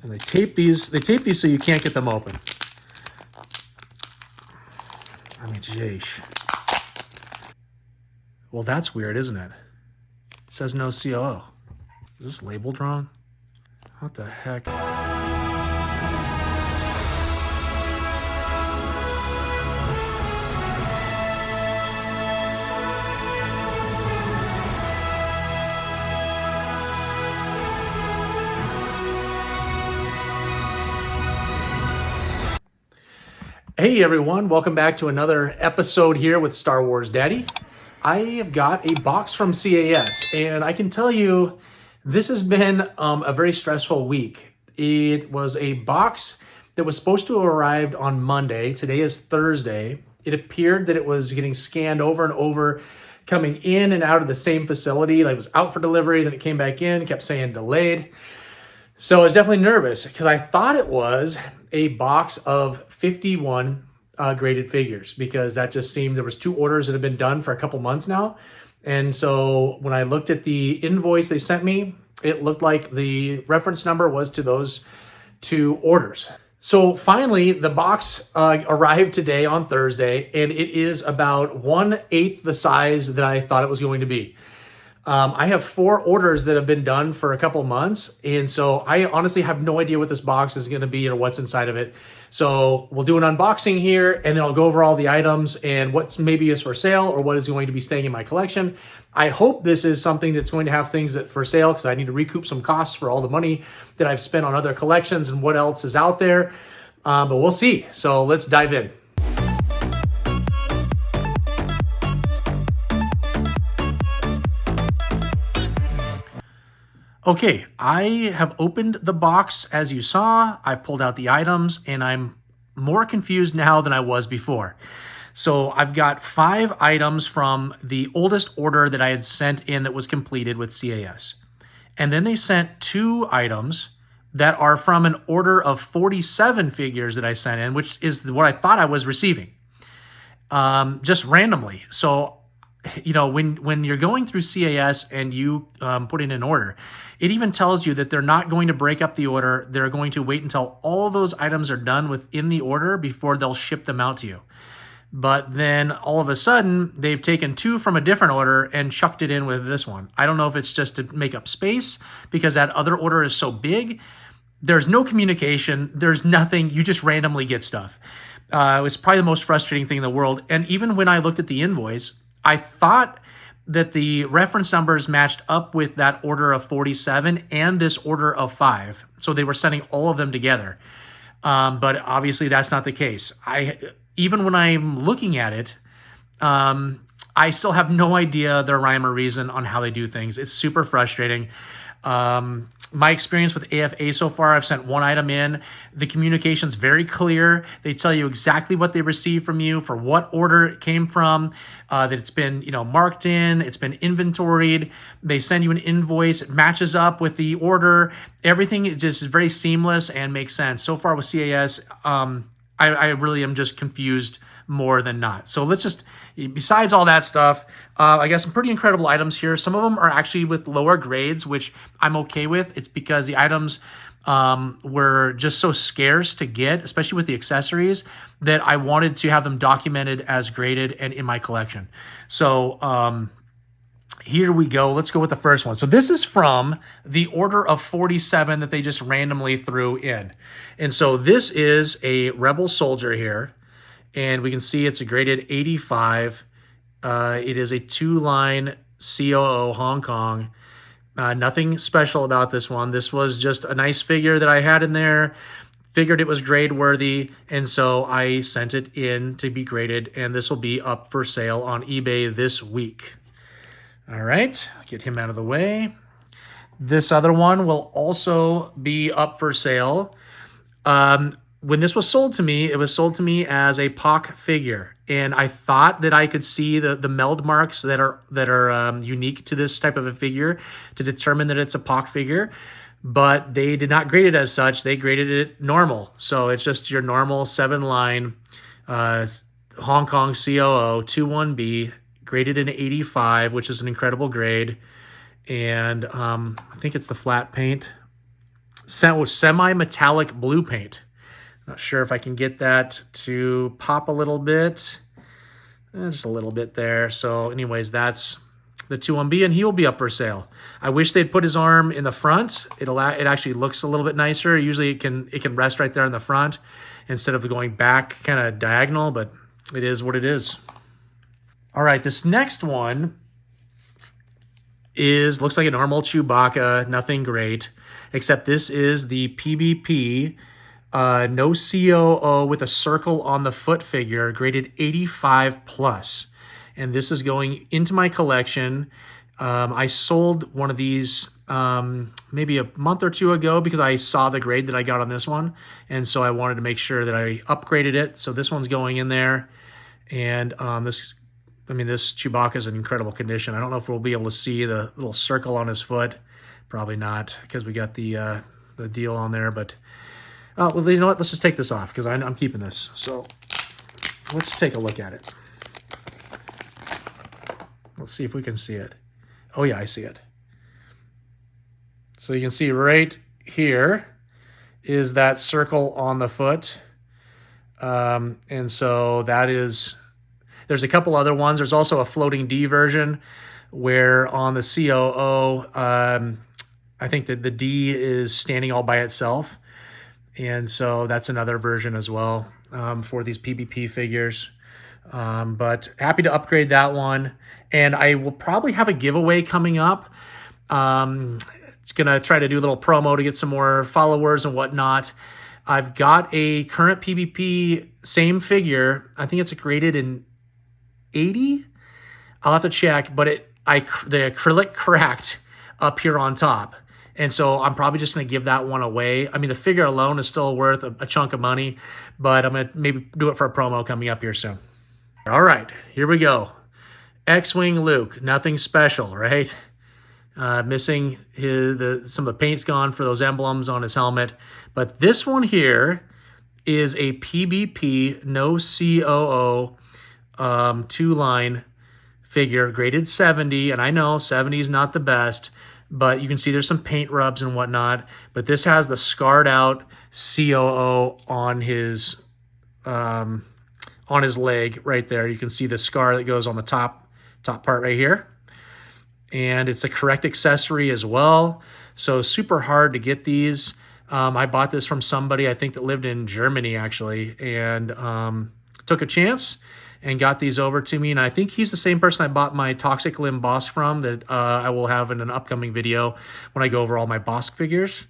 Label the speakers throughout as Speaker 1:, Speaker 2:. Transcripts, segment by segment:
Speaker 1: And they tape these so you can't get them open. I mean, jeez. Well, that's weird, isn't it? It says no COO. Is this labeled wrong? What the heck? Hey everyone, welcome back to another episode here with Star Wars Daddy. I have got a box from CAS, and I can tell you this has been a very stressful week. It was a box that was supposed to have arrived on Monday. Today is Thursday. It appeared that it was getting scanned over and over, coming in and out of the same facility. Like it was out for delivery, then it came back in, kept saying delayed. So I was definitely nervous because I thought it was a box of 51 graded figures, because that just seemed, there was 2 orders that have been done for a couple months now. And so when I looked at the invoice they sent me, it looked like the reference number was to those 2 orders. So finally, the box arrived today on Thursday, and it is about 1/8 the size that I thought it was going to be. I have 4 orders that have been done for a couple months, and so I honestly have no idea what this box is going to be or what's inside of it. So we'll do an unboxing here, and then I'll go over all the items and what maybe is for sale or what is going to be staying in my collection. I hope this is something that's going to have things that for sale, because I need to recoup some costs for all the money that I've spent on other collections and what else is out there. But we'll see. So let's dive in. Okay, I have opened the box as you saw. I've pulled out the items, and I'm more confused now than I was before. So I've got 5 items from the oldest order that I had sent in that was completed with CAS. And then they sent 2 items that are from an order of 47 figures that I sent in, which is what I thought I was receiving, just randomly. So you know, when you're going through CAS and you put in an order, it even tells you that they're not going to break up the order. They're going to wait until all those items are done within the order before they'll ship them out to you. But then all of a sudden, they've taken 2 from a different order and chucked it in with this one. I don't know if it's just to make up space because that other order is so big. There's no communication. There's nothing. You just randomly get stuff. It was probably the most frustrating thing in the world. And even when I looked at the invoice, I thought that the reference numbers matched up with that order of 47 and this order of 5. So they were sending all of them together. But obviously that's not the case. Even when I'm looking at it, I still have no idea their rhyme or reason on how they do things. It's super frustrating. My experience with AFA so far, I've sent 1 item in. The communication's very clear. They tell you exactly what they received from you, for what order it came from, that it's been, marked in, it's been inventoried. They send you an invoice. It matches up with the order. Everything is just very seamless and makes sense. So far with CAS, I really am just confused more than not. So let's just, besides all that stuff, I got some pretty incredible items here. Some of them are actually with lower grades, which I'm okay with. It's because the items were just so scarce to get, especially with the accessories, that I wanted to have them documented as graded and in my collection. So here we go. Let's go with the first one. So this is from the order of 47 that they just randomly threw in. And so this is a Rebel soldier here. And we can see it's a graded 85. It is a 2-line COO Hong Kong. Nothing special about this one. This was just a nice figure that I had in there. Figured it was grade worthy, and so I sent it in to be graded, and this will be up for sale on eBay this week. All right, get him out of the way. This other one will also be up for sale. When this was sold to me, it was sold to me as a POC figure, and I thought that I could see the meld marks that are unique to this type of a figure to determine that it's a POC figure, but they did not grade it as such. They graded it normal, so it's just your normal 7-line Hong Kong COO 21B, graded an 85, which is an incredible grade, and I think it's the flat paint. semi-metallic blue paint. Not sure if I can get that to pop a little bit. Just a little bit there. So anyways, that's the 2-1B, and he will be up for sale. I wish they'd put his arm in the front. It actually looks a little bit nicer. Usually it can rest right there in the front instead of going back kind of diagonal, but it is what it is. All right, this next one looks like a normal Chewbacca, nothing great, except this is the PBP no COO with a circle on the foot figure, graded 85 plus. And this is going into my collection. I sold one of these maybe a month or two ago because I saw the grade that I got on this one. And so I wanted to make sure that I upgraded it. So this one's going in there. And this Chewbacca is in incredible condition. I don't know if we'll be able to see the little circle on his foot. Probably not, because we got the deal on there. But well, you know what? Let's just take this off because I'm keeping this. So let's take a look at it. Let's see if we can see it. Oh yeah, I see it. So you can see right here is that circle on the foot. And so that is, there's a couple other ones. There's also a floating D version where on the COO, I think that the D is standing all by itself. And so that's another version as well for these PBP figures. But happy to upgrade that one. And I will probably have a giveaway coming up. It's going to try to do a little promo to get some more followers and whatnot. I've got a current PBP, same figure. I think it's graded in 80. I'll have to check, but the acrylic cracked up here on top. And so I'm probably just going to give that one away. I mean, the figure alone is still worth a chunk of money, but I'm going to maybe do it for a promo coming up here soon. All right, here we go. X-Wing Luke, nothing special, right? Missing some of the paint's gone for those emblems on his helmet. But this one here is a PBP, no COO, 2-line figure, graded 70. And I know 70 is not the best, but you can see there's some paint rubs and whatnot. But this has the scarred out COO on his leg right there. You can see the scar that goes on the top part right here. And it's a correct accessory as well. So super hard to get these. I bought this from somebody I think that lived in Germany actually, and took a chance and got these over to me. And I think he's the same person I bought my Toxic Limb Bosk from that I will have in an upcoming video when I go over all my Bosk figures.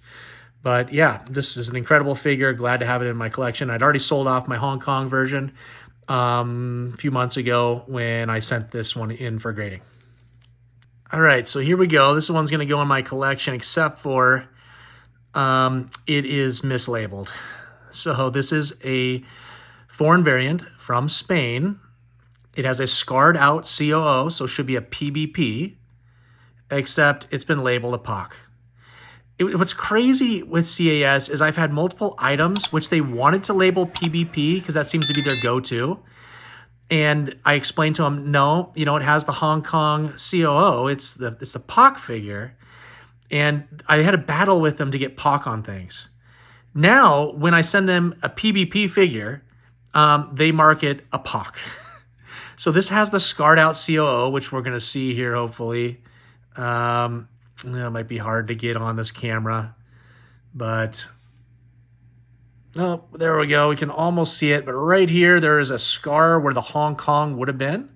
Speaker 1: But yeah, this is an incredible figure. Glad to have it in my collection. I'd already sold off my Hong Kong version a few months ago when I sent this one in for grading. All right, so here we go. This one's going to go in my collection, except for it is mislabeled. So this is a foreign variant from Spain. It has a scarred out COO, so it should be a PBP, except it's been labeled a POC. What's crazy with CAS is I've had multiple items which they wanted to label PBP because that seems to be their go-to. And I explained to them, no, it has the Hong Kong COO. It's the POC figure. And I had a battle with them to get POC on things. Now, when I send them a PBP figure, they mark it a POC. So this has the scarred out COO, which we're going to see here, hopefully. It might be hard to get on this camera, but oh, there we go. We can almost see it, but right here, there is a scar where the Hong Kong would have been.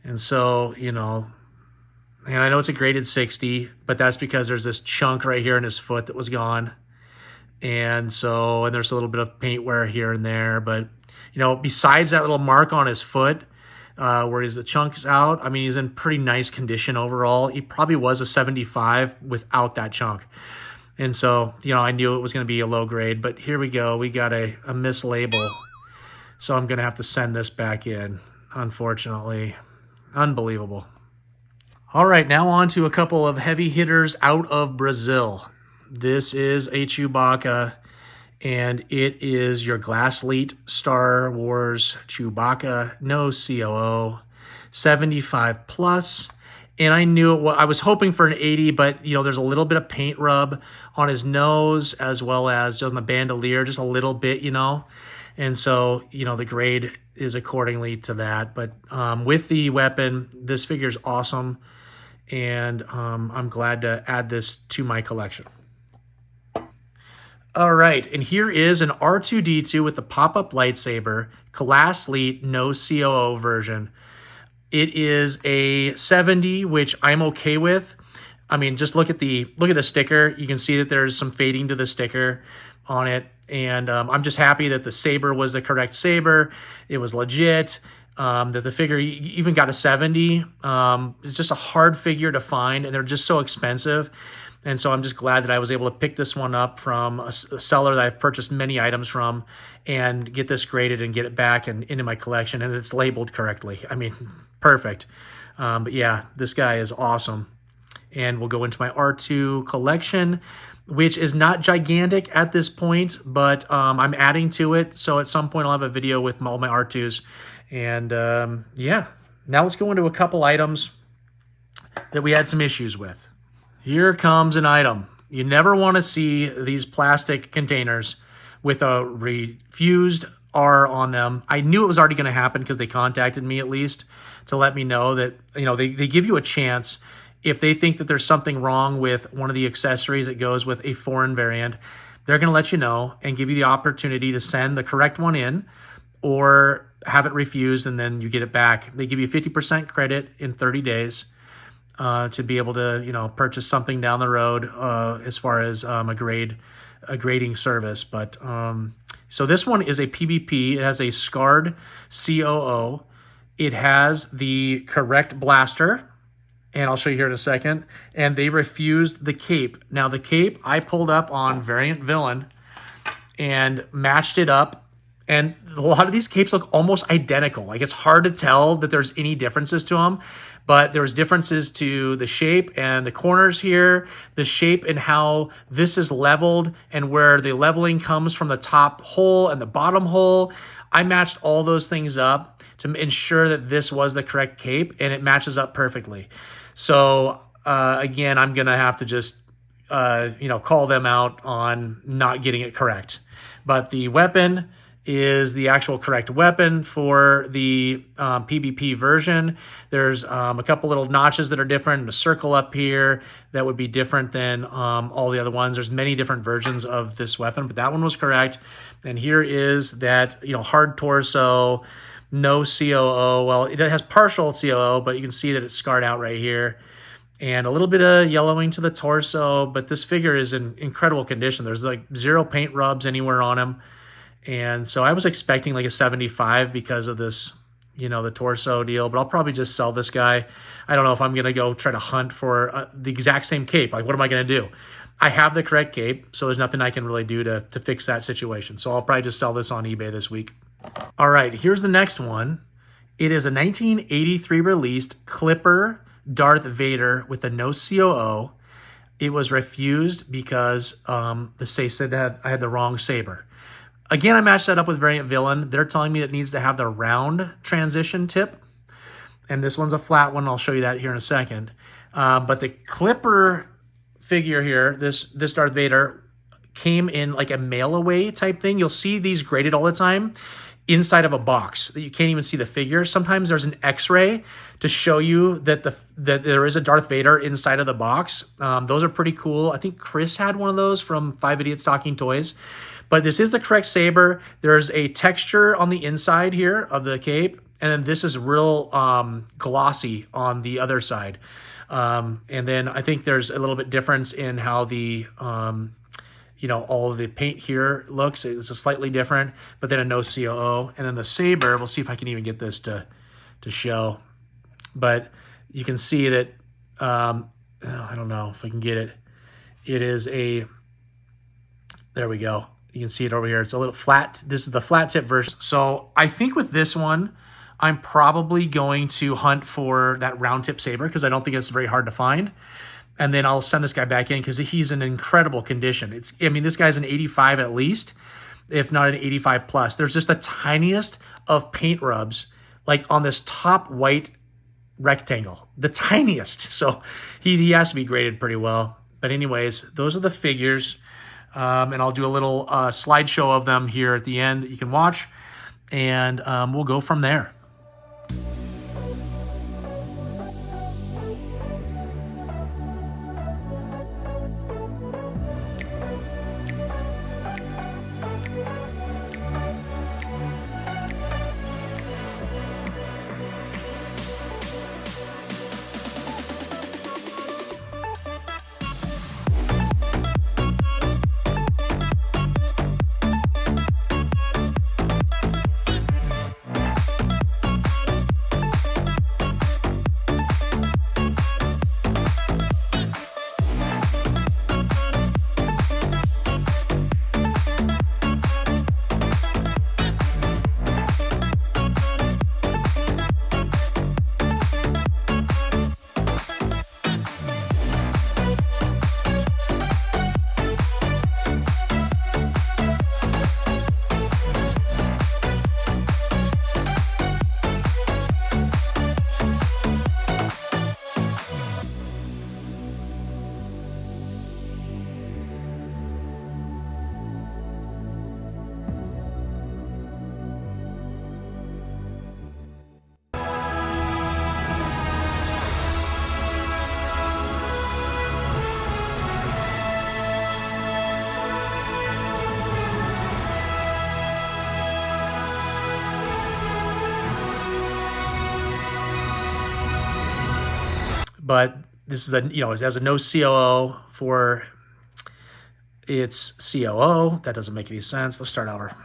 Speaker 1: And so, and I know it's a graded 60, but that's because there's this chunk right here in his foot that was gone. And there's a little bit of paint wear here and there, but, besides that little mark on his foot, where the chunk's out, I mean, he's in pretty nice condition overall. He probably was a 75 without that chunk. And so, I knew it was going to be a low grade, but here we go. We got a mislabel. So I'm going to have to send this back in, unfortunately. Unbelievable. All right, now on to a couple of heavy hitters out of Brazil. This is a Chewbacca, and it is your Glassleet Star Wars Chewbacca, no COO, 75 plus. And I knew I was hoping for an 80, but there's a little bit of paint rub on his nose as well as just on the bandolier, just a little bit, And so, the grade is accordingly to that. But with the weapon, this figure is awesome. And I'm glad to add this to my collection. All right, and here is an R2-D2 with the pop-up lightsaber, Class Elite, no COO version. It is a 70, which I'm okay with. I mean, just look at the sticker. You can see that there's some fading to the sticker on it, and I'm just happy that the saber was the correct saber. It was legit. That the figure even got a 70. It's just a hard figure to find, and they're just so expensive. And so I'm just glad that I was able to pick this one up from a seller that I've purchased many items from and get this graded and get it back and into my collection. And it's labeled correctly. I mean, perfect. But yeah, this guy is awesome. And we'll go into my R2 collection, which is not gigantic at this point, but I'm adding to it. So at some point I'll have a video with all my R2s. And yeah, now let's go into a couple items that we had some issues with. Here comes an item. You never want to see these plastic containers with a refused R on them. I knew it was already going to happen because they contacted me at least to let me know that, they give you a chance if they think that there's something wrong with one of the accessories that goes with a foreign variant. They're going to let you know and give you the opportunity to send the correct one in or have it refused, and then you get it back. They give you 50% credit in 30 days. To be able to, purchase something down the road as far as a grading service. But so this one is a PBP. It has a scarred COO. It has the correct blaster, and I'll show you here in a second. And they refused the cape. Now the cape I pulled up on Variant Villain and matched it up. And a lot of these capes look almost identical. Like, it's hard to tell that there's any differences to them, but there's differences to the shape and the corners here, the shape and how this is leveled and where the leveling comes from the top hole and the bottom hole. I matched all those things up to ensure that this was the correct cape, and it matches up perfectly. So again, I'm going to have to just, call them out on not getting it correct. But the weapon is the actual correct weapon for the PBP version. There's a couple little notches that are different, and a circle up here that would be different than all the other ones. There's many different versions of this weapon, but that one was correct. And here is that, hard torso, no COO. Well, it has partial COO, but you can see that it's scarred out right here. And a little bit of yellowing to the torso, but this figure is in incredible condition. There's like zero paint rubs anywhere on him. And so I was expecting like a 75 because of this, the torso deal, but I'll probably just sell this guy. I don't know if I'm going to go try to hunt for the exact same cape. Like, what am I going to do? I have the correct cape, so there's nothing I can really do to fix that situation. So I'll probably just sell this on eBay this week. All right, here's the next one. It is a 1983 released Clipper Darth Vader with a no COO. It was refused because they said that I had the wrong saber. Again, I matched that up with Variant Villain. They're telling me it needs to have the round transition tip. And this one's a flat one. I'll show you that here in a second. But the Clipper figure here, this Darth Vader, came in like a mail-away type thing. You'll see these graded all the time inside of a box that you can't even see the figure. Sometimes there's an X-ray to show you that that there is a Darth Vader inside of the box. Those are pretty cool. I think Chris had one of those from 5 Idiots Talking Toys. But this is the correct saber. There's a texture on the inside here of the cape, and then this is real glossy on the other side. And then I think there's a little bit difference in how the all of the paint here looks. It's a slightly different, but then a no COO. And then the saber, we'll see if I can even get this to show. But you can see that, I don't know if I can get it. It is there we go. You can see it over here. It's a little flat. This is the flat tip version. So I think with this one, I'm probably going to hunt for that round tip saber because I don't think it's very hard to find. And then I'll send this guy back in because he's in incredible condition. This guy's an 85 at least, if not an 85 plus. There's just the tiniest of paint rubs, like on this top white rectangle, the tiniest. So he has to be graded pretty well. But anyways, those are the figures. And I'll do a little slideshow of them here at the end that you can watch. And we'll go from there. But this is a, it has a no COO for its COO. That doesn't make any sense. Let's start over.